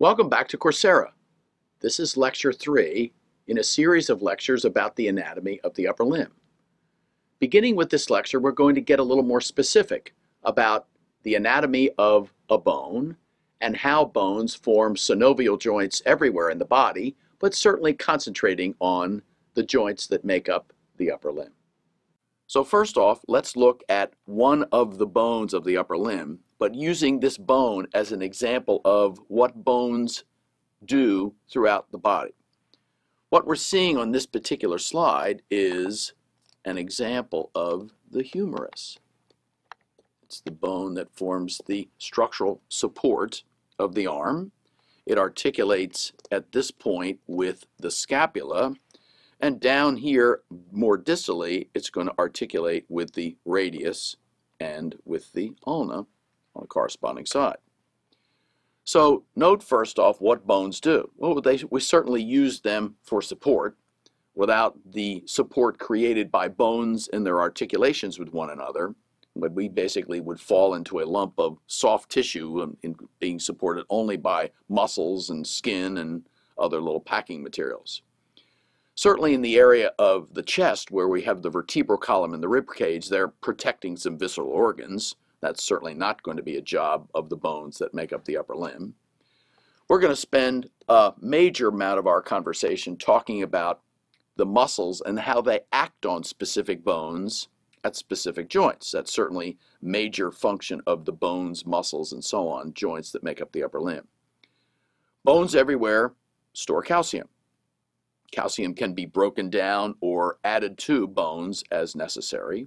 Welcome back to Coursera. This is lecture 3 in a series of lectures about the anatomy of the upper limb. Beginning with this lecture, we're going to get a little more specific about the anatomy of a bone and how bones form synovial joints everywhere in the body, but certainly concentrating on the joints that make up the upper limb. So first off, let's look at one of the bones of the upper limb, but using this bone as an example of what bones do throughout the body. What we're seeing on this particular slide is an example of the humerus. It's the bone that forms the structural support of the arm. It articulates at this point with the scapula, and down here, more distally, it's going to articulate with the radius and with the ulna on the corresponding side. So note first off what bones do. Well, we certainly use them for support. Without the support created by bones in their articulations with one another, but we basically would fall into a lump of soft tissue in being supported only by muscles and skin and other little packing materials. Certainly in the area of the chest, where we have the vertebral column and the rib cage, they're protecting some visceral organs. That's certainly not going to be a job of the bones that make up the upper limb. We're going to spend a major amount of our conversation talking about the muscles and how they act on specific bones at specific joints. That's certainly a major function of the bones, muscles, and so on, joints that make up the upper limb. Bones everywhere store calcium. Calcium can be broken down or added to bones as necessary.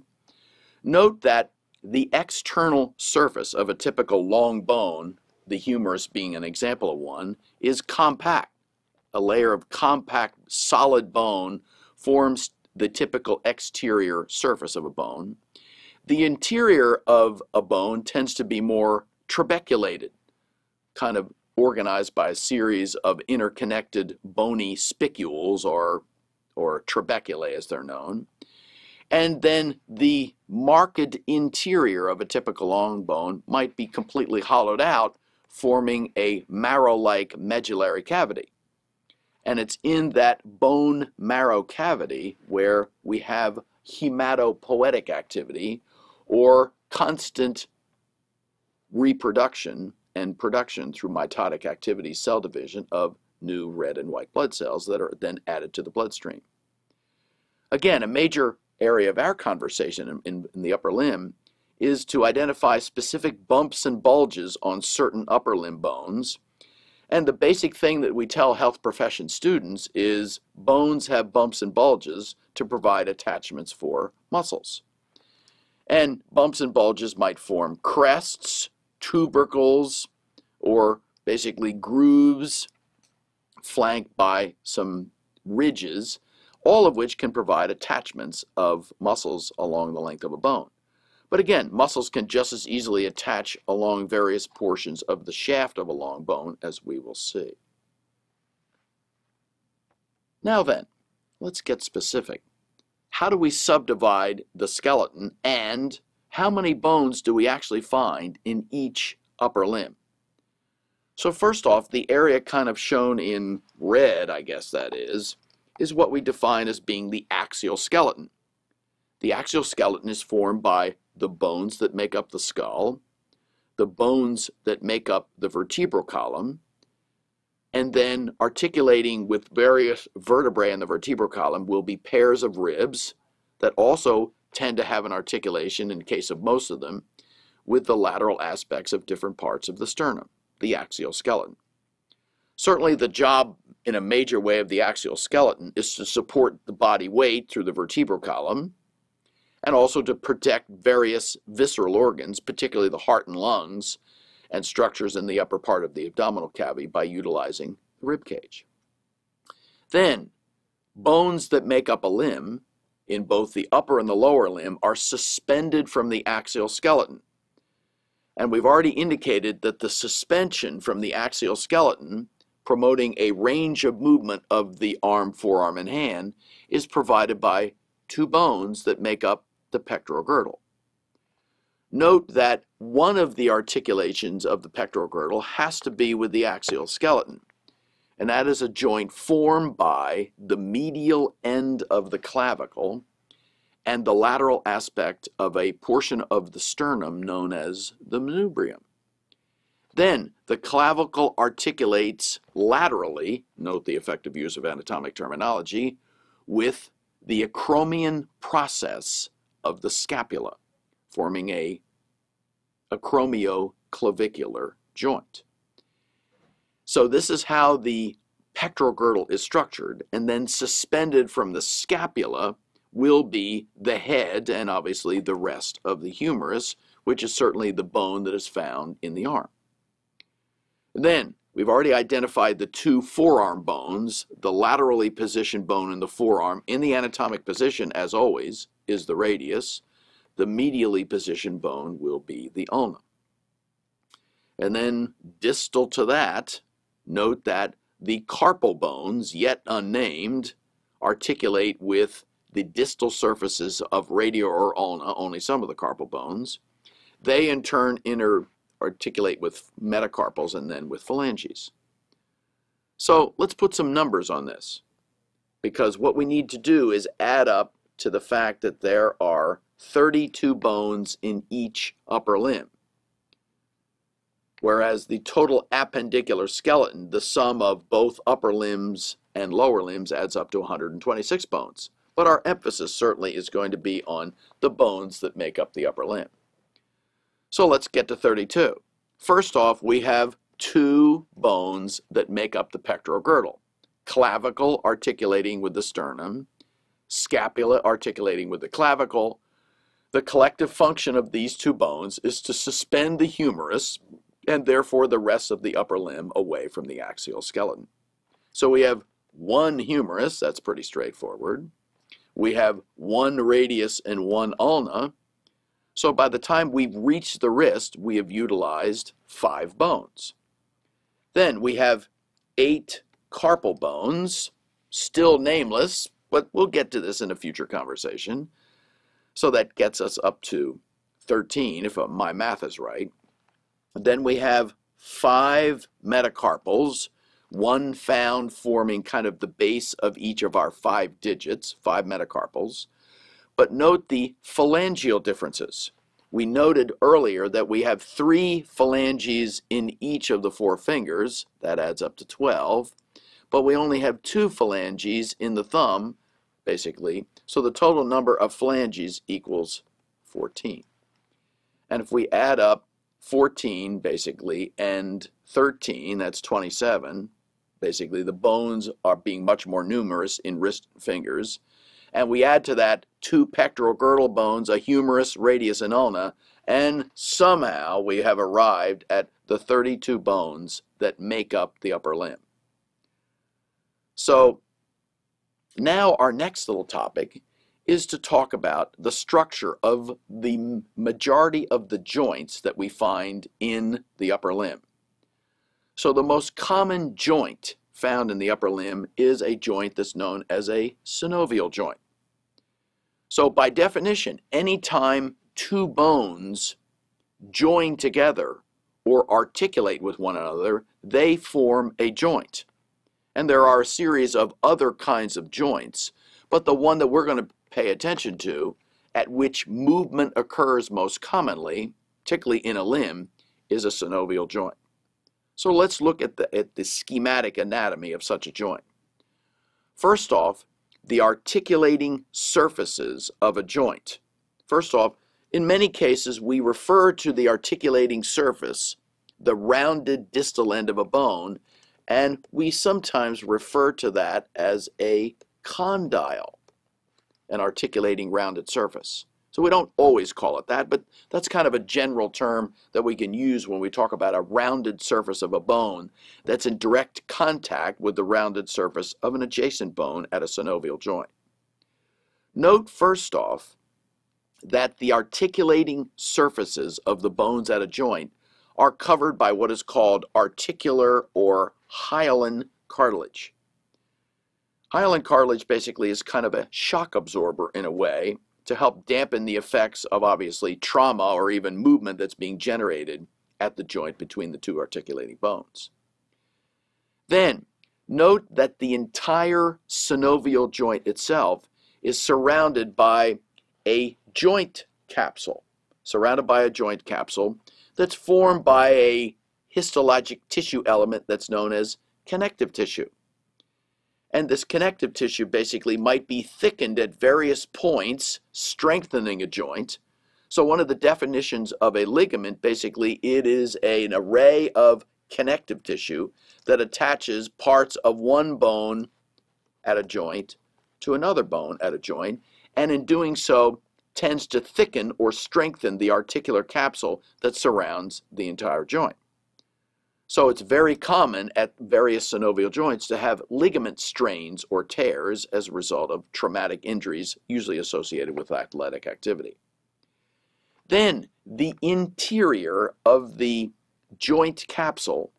Note that the external surface of a typical long bone, the humerus being an example of one, is compact. A layer of compact, solid bone forms the typical exterior surface of a bone. The interior of a bone tends to be more trabeculated, kind of organized by a series of interconnected bony spicules, or trabeculae as they're known. And then the marked interior of a typical long bone might be completely hollowed out, forming a marrow-like medullary cavity. And it's in that bone marrow cavity where we have hematopoietic activity, or constant reproduction and production through mitotic activity, cell division of new red and white blood cells that are then added to the bloodstream. Again, a major area of our conversation in the upper limb is to identify specific bumps and bulges on certain upper limb bones. And the basic thing that we tell health profession students is bones have bumps and bulges to provide attachments for muscles. And bumps and bulges might form crests, tubercles, or basically grooves flanked by some ridges, all of which can provide attachments of muscles along the length of a bone. But again, muscles can just as easily attach along various portions of the shaft of a long bone, as we will see. Now then, let's get specific. How do we subdivide the skeleton, and how many bones do we actually find in each upper limb? So first off, the area kind of shown in red, I guess that is what we define as being the axial skeleton. The axial skeleton is formed by the bones that make up the skull, the bones that make up the vertebral column, and then articulating with various vertebrae in the vertebral column will be pairs of ribs that also tend to have an articulation, in case of most of them, with the lateral aspects of different parts of the sternum, the axial skeleton. Certainly the job in a major way of the axial skeleton is to support the body weight through the vertebral column, and also to protect various visceral organs, particularly the heart and lungs, and structures in the upper part of the abdominal cavity by utilizing the rib cage. Then, bones that make up a limb, in both the upper and the lower limb, are suspended from the axial skeleton. And we've already indicated that the suspension from the axial skeleton, promoting a range of movement of the arm, forearm, and hand, is provided by two bones that make up the pectoral girdle. Note that one of the articulations of the pectoral girdle has to be with the axial skeleton, and that is a joint formed by the medial end of the clavicle and the lateral aspect of a portion of the sternum known as the manubrium. Then the clavicle articulates laterally, note the effective use of anatomic terminology, with the acromion process of the scapula, forming a acromioclavicular joint. So this is how the pectoral girdle is structured, and then suspended from the scapula will be the head and obviously the rest of the humerus, which is certainly the bone that is found in the arm. Then we've already identified the two forearm bones. The laterally positioned bone in the forearm in the anatomic position, as always, is the radius. The medially positioned bone will be the ulna. And then distal to that, note that the carpal bones, yet unnamed, articulate with the distal surfaces of radial or ulna, only some of the carpal bones. They in turn articulate with metacarpals and then with phalanges. So let's put some numbers on this, because what we need to do is add up to the fact that there are 32 bones in each upper limb, whereas the total appendicular skeleton, the sum of both upper limbs and lower limbs, adds up to 126 bones. But our emphasis certainly is going to be on the bones that make up the upper limb. So let's get to 32. First off, we have two bones that make up the pectoral girdle: clavicle articulating with the sternum, scapula articulating with the clavicle. The collective function of these two bones is to suspend the humerus and therefore the rest of the upper limb away from the axial skeleton. So we have one humerus, that's pretty straightforward. We have one radius and one ulna. So by the time we've reached the wrist, we have utilized 5 bones. Then we have 8 carpal bones, still nameless, but we'll get to this in a future conversation. So that gets us up to 13, if my math is right. Then we have 5 metacarpals, one found forming kind of the base of each of our 5 digits, 5 metacarpals. But note the phalangeal differences. We noted earlier that we have 3 phalanges in each of the 4 fingers. That adds up to 12. But we only have 2 phalanges in the thumb, basically. So the total number of phalanges equals 14. And if we add up 14, basically, and 13, that's 27. Basically, the bones are being much more numerous in wrist and fingers. And we add to that 2 pectoral girdle bones, a humerus, radius, and ulna, and somehow we have arrived at the 32 bones that make up the upper limb. So now our next little topic is to talk about the structure of the majority of the joints that we find in the upper limb. So the most common joint found in the upper limb is a joint that's known as a synovial joint. So by definition, anytime 2 bones join together or articulate with one another, they form a joint. And there are a series of other kinds of joints, but the one that we're going to pay attention to, at which movement occurs most commonly, particularly in a limb, is a synovial joint. So let's look at the schematic anatomy of such a joint. First off, the articulating surfaces of a joint. First off, in many cases, we refer to the articulating surface, the rounded distal end of a bone, and we sometimes refer to that as a condyle, an articulating rounded surface. So we don't always call it that, but that's kind of a general term that we can use when we talk about a rounded surface of a bone that's in direct contact with the rounded surface of an adjacent bone at a synovial joint. Note first off that the articulating surfaces of the bones at a joint are covered by what is called articular or hyaline cartilage. Hyaline cartilage basically is kind of a shock absorber in a way. to help dampen the effects of obviously trauma or even movement that's being generated at the joint between the two articulating bones. Then, note that the entire synovial joint itself is surrounded by a joint capsule, that's formed by a histologic tissue element that's known as connective tissue. And this connective tissue basically might be thickened at various points, strengthening a joint. So one of the definitions of a ligament, basically, it is an array of connective tissue that attaches parts of one bone at a joint to another bone at a joint, and in doing so tends to thicken or strengthen the articular capsule that surrounds the entire joint. So it's very common at various synovial joints to have ligament strains or tears as a result of traumatic injuries, usually associated with athletic activity. Then the interior of the joint capsule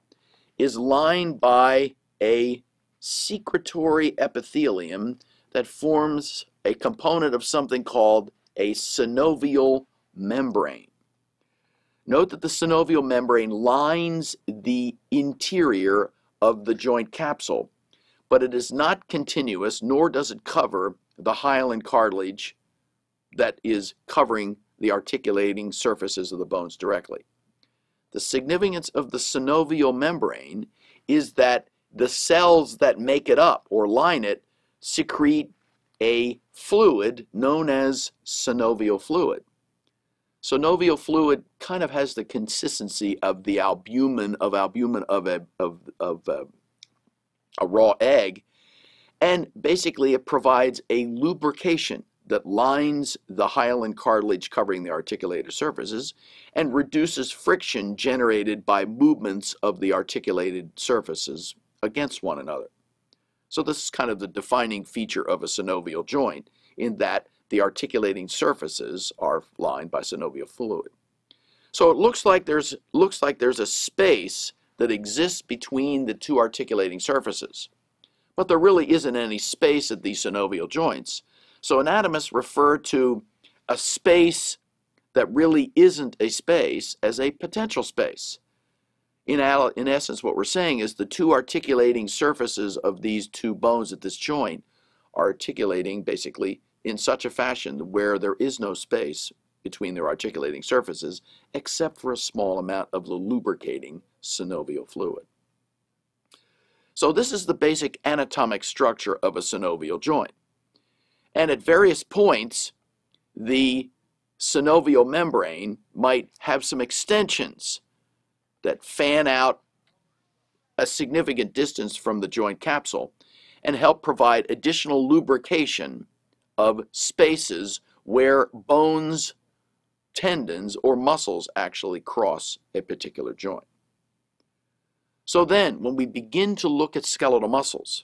is lined by a secretory epithelium that forms a component of something called a synovial membrane. Note that the synovial membrane lines the interior of the joint capsule, but it is not continuous, nor does it cover the hyaline cartilage that is covering the articulating surfaces of the bones directly. The significance of the synovial membrane is that the cells that make it up or line it secrete a fluid known as synovial fluid. Synovial fluid kind of has the consistency of the albumin of a raw egg, and basically it provides a lubrication that lines the hyaline cartilage covering the articulated surfaces and reduces friction generated by movements of the articulated surfaces against one another. So this is kind of the defining feature of a synovial joint, in that the articulating surfaces are lined by synovial fluid. So it looks like there's a space that exists between the two articulating surfaces, but there really isn't any space at these synovial joints. So anatomists refer to a space that really isn't a space as a potential space. In essence, what we're saying is the two articulating surfaces of these two bones at this joint are articulating basically in such a fashion where there is no space between their articulating surfaces except for a small amount of the lubricating synovial fluid. So this is the basic anatomic structure of a synovial joint. And at various points, the synovial membrane might have some extensions that fan out a significant distance from the joint capsule and help provide additional lubrication of spaces where bones, tendons, or muscles actually cross a particular joint. So then, when we begin to look at skeletal muscles,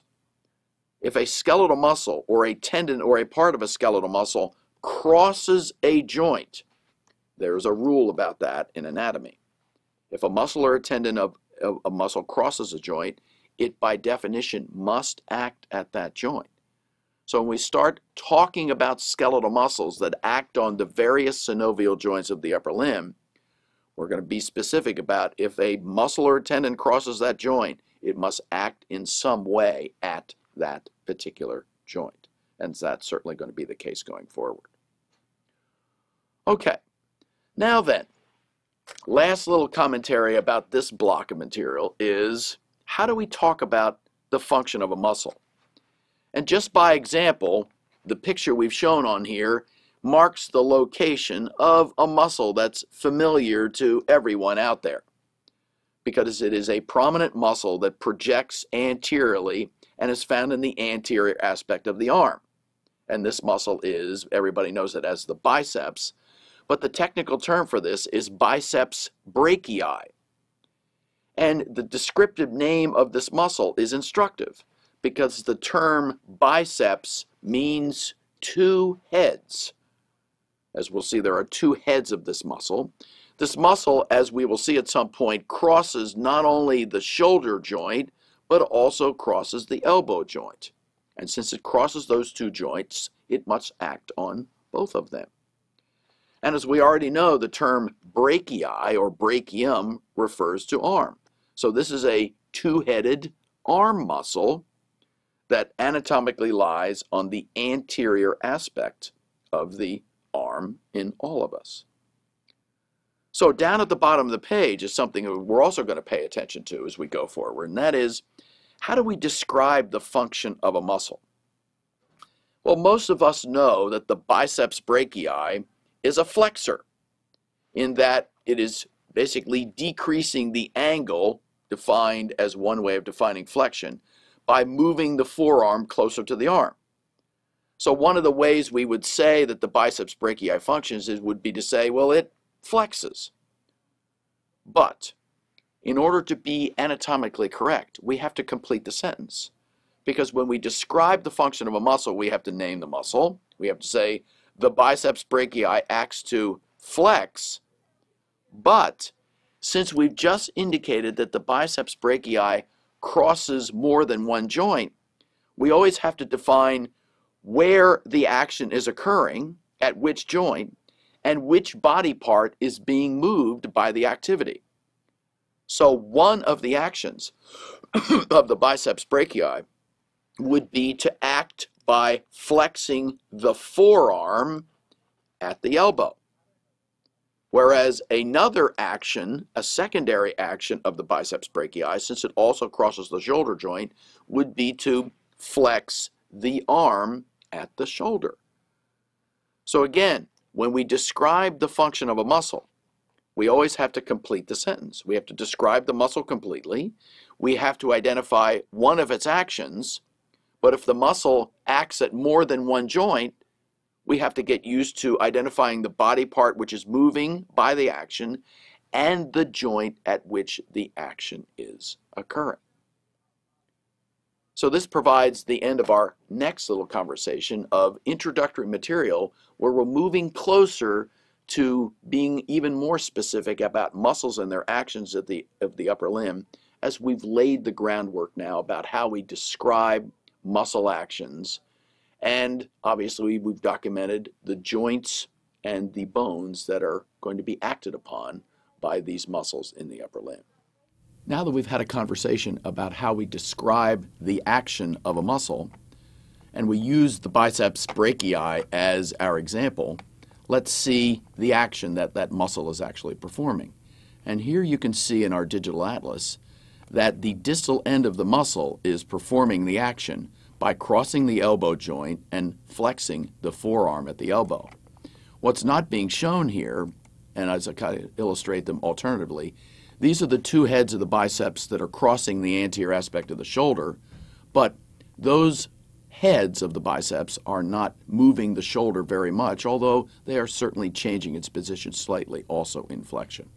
if a skeletal muscle or a tendon or a part of a skeletal muscle crosses a joint, there's a rule about that in anatomy. If a muscle or a tendon of a muscle crosses a joint, it by definition must act at that joint. So when we start talking about skeletal muscles that act on the various synovial joints of the upper limb, we're going to be specific about if a muscle or a tendon crosses that joint, it must act in some way at that particular joint. And that's certainly going to be the case going forward. Okay, now then, last little commentary about this block of material is, how do we talk about the function of a muscle? And just by example, the picture we've shown on here marks the location of a muscle that's familiar to everyone out there, because it is a prominent muscle that projects anteriorly and is found in the anterior aspect of the arm. And this muscle is, everybody knows it as the biceps, but the technical term for this is biceps brachii. And the descriptive name of this muscle is instructive, because the term biceps means two heads. As we'll see, there are two heads of this muscle. This muscle, as we will see at some point, crosses not only the shoulder joint, but also crosses the elbow joint. And since it crosses those two joints, it must act on both of them. And as we already know, the term brachii or brachium refers to arm. So this is a two-headed arm muscle that anatomically lies on the anterior aspect of the arm in all of us. So down at the bottom of the page is something we're also going to pay attention to as we go forward, and that is, how do we describe the function of a muscle? Well, most of us know that the biceps brachii is a flexor, in that it is basically decreasing the angle, defined as one way of defining flexion, by moving the forearm closer to the arm. So one of the ways we would say that the biceps brachii functions would be to say, well, it flexes. But in order to be anatomically correct, we have to complete the sentence. Because when we describe the function of a muscle, we have to name the muscle. We have to say the biceps brachii acts to flex. But since we've just indicated that the biceps brachii crosses more than one joint, we always have to define where the action is occurring, at which joint, and which body part is being moved by the activity. So one of the actions of the biceps brachii would be to act by flexing the forearm at the elbow. Whereas another action, a secondary action of the biceps brachii, since it also crosses the shoulder joint, would be to flex the arm at the shoulder. So again, when we describe the function of a muscle, we always have to complete the sentence. We have to describe the muscle completely. We have to identify one of its actions. But if the muscle acts at more than one joint, we have to get used to identifying the body part which is moving by the action and the joint at which the action is occurring. So this provides the end of our next little conversation of introductory material, where we're moving closer to being even more specific about muscles and their actions of the upper limb, as we've laid the groundwork now about how we describe muscle actions. And obviously we've documented the joints and the bones that are going to be acted upon by these muscles in the upper limb. Now that we've had a conversation about how we describe the action of a muscle, and we use the biceps brachii as our example, let's see the action that that muscle is actually performing. And here you can see in our digital atlas that the distal end of the muscle is performing the action by crossing the elbow joint and flexing the forearm at the elbow. What's not being shown here, and as I kind of illustrate them alternatively, these are the two heads of the biceps that are crossing the anterior aspect of the shoulder, but those heads of the biceps are not moving the shoulder very much, although they are certainly changing its position slightly also in flexion.